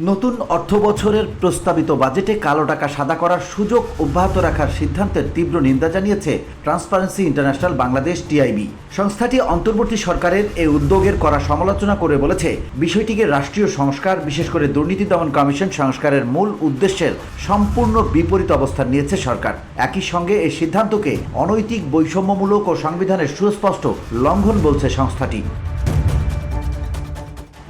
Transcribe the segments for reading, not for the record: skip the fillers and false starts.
নতুন অর্থবছরের প্রস্তাবিত বাজেটে কালো টাকা সাদা করার সুযোগ অব্যাহত রাখার সিদ্ধান্তের তীব্র নিন্দা জানিয়েছে ট্রান্সপারেন্সি ইন্টারন্যাশনাল বাংলাদেশ টিআইবি। সংস্থাটি অন্তর্বর্তী সরকারের এই উদ্যোগের করা সমালোচনা করে বলেছে, বিষয়টিকে রাষ্ট্রীয় সংস্কার, বিশেষ করে দুর্নীতি দমন কমিশন সংস্কারের মূল উদ্দেশ্যের সম্পূর্ণ বিপরীত অবস্থান নিয়েছে সরকার। একই সঙ্গে এই সিদ্ধান্তকে অনৈতিক, বৈষম্যমূলক ও সংবিধানের সুস্পষ্ট লঙ্ঘন বলছে সংস্থাটি।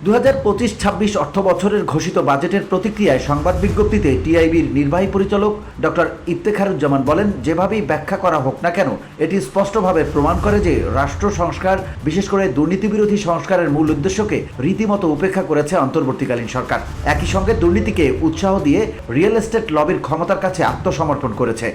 2025-26 অর্থ বছরের ঘোষিত বাজেটের প্রতিক্রিয়ায় সংবাদ বিজ্ঞপ্তিতে টিআইবির নির্বাহী পরিচালক ডক্টর ইফতেখারুজ্জামান বলেন, যেভাবেই ব্যাখ্যা করা হোক না কেন, এটি স্পষ্টভাবে প্রমাণ করে যে রাষ্ট্র সংস্কার, বিশেষ করে দুর্নীতিবিরোধী সংস্কারের মূল উদ্দেশ্যকে রীতিমতো উপেক্ষা করেছে অন্তর্বর্তীকালীন সরকার। একই সঙ্গে দুর্নীতিকে উৎসাহ দিয়ে রিয়েল এস্টেট লবির ক্ষমতার কাছে আত্মসমর্পণ করেছে।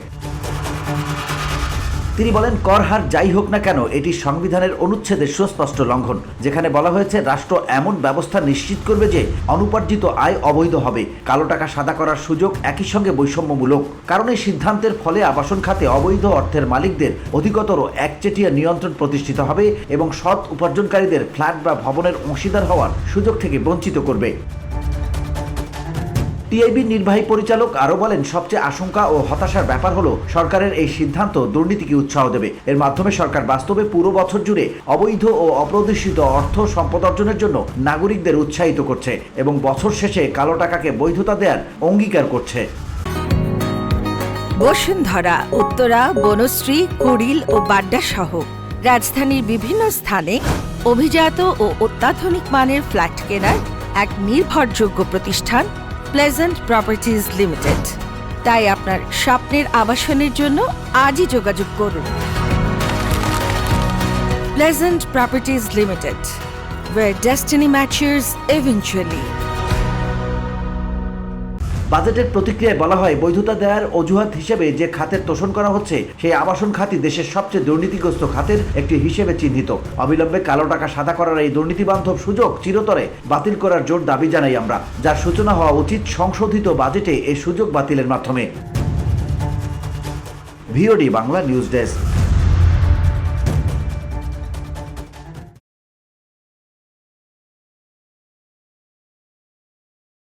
তিনি বলেন, কর হার যাই হোক না কেন, এটি সংবিধানের অনুচ্ছেদের সুস্পষ্ট লঙ্ঘন, যেখানে বলা হয়েছে রাষ্ট্র এমন ব্যবস্থা নিশ্চিত করবে যে অনুপার্জিত আয় অবৈধ হবে। কালো টাকা সাদা করার সুযোগ একই সঙ্গে বৈষম্যমূলক, কারণ এই সিদ্ধান্তের ফলে আবাসন খাতে অবৈধ অর্থের মালিকদের অধিকতর একচেটিয়া নিয়ন্ত্রণ প্রতিষ্ঠিত হবে এবং সৎ উপার্জনকারীদের ফ্ল্যাট বা ভবনের অংশীদার হওয়ার সুযোগ থেকে বঞ্চিত করবে। টিআইবির নির্বাহী পরিচালক আরও বলেন, সবচেয়ে আশঙ্কা ও হতাশার ব্যাপার হলো সরকারের এই সিদ্ধান্ত দুর্নীতিকে উৎসাহ দেবে। এর মাধ্যমে সরকার বাস্তবে পুরো বছর জুড়ে অবৈধ ও অপ্রদর্শিত অর্থ সম্পদ অর্জনের জন্য নাগরিকদের উৎসাহিত করছে এবং বছর শেষে কালো টাকাকে বৈধতা দেওয়ার অঙ্গীকার করছে। বসুন্ধরা, উত্তরা, বনশ্রী, কুড়িল ও বাড্ডা সহ রাজধানীর বিভিন্ন স্থানে অভিজাত ও অত্যাধুনিক মানের ফ্ল্যাট কেনার এক নির্ভরযোগ্য প্রতিষ্ঠান প্লেজেন্ট প্রপার্টিজ লিমিটেড। তাই আপনার স্বপ্নের আবাসনের জন্য আজই যোগাযোগ করুন। Pleasant properties limited, where destiny matures eventually. বাজেটের প্রতিক্রিয়ায় বলা হয়, বৈধতা দেওয়ার অজুহাত হিসেবে যে খাতের তোষণ করা হচ্ছে, সেই আবাসন খাতই দেশের সবচেয়ে দুর্নীতিগ্রস্ত খাতের একটি হিসেবে চিহ্নিত। অবিলম্বে কালো টাকা সাদা করার এই দুর্নীতিবান্ধব সুযোগ চিরতরে বাতিল করার জোর দাবি জানাই আমরা, যার সূচনা হওয়া উচিত সংশোধিত বাজেটে এই সুযোগ বাতিলের মাধ্যমে। VOD Bangla news desk.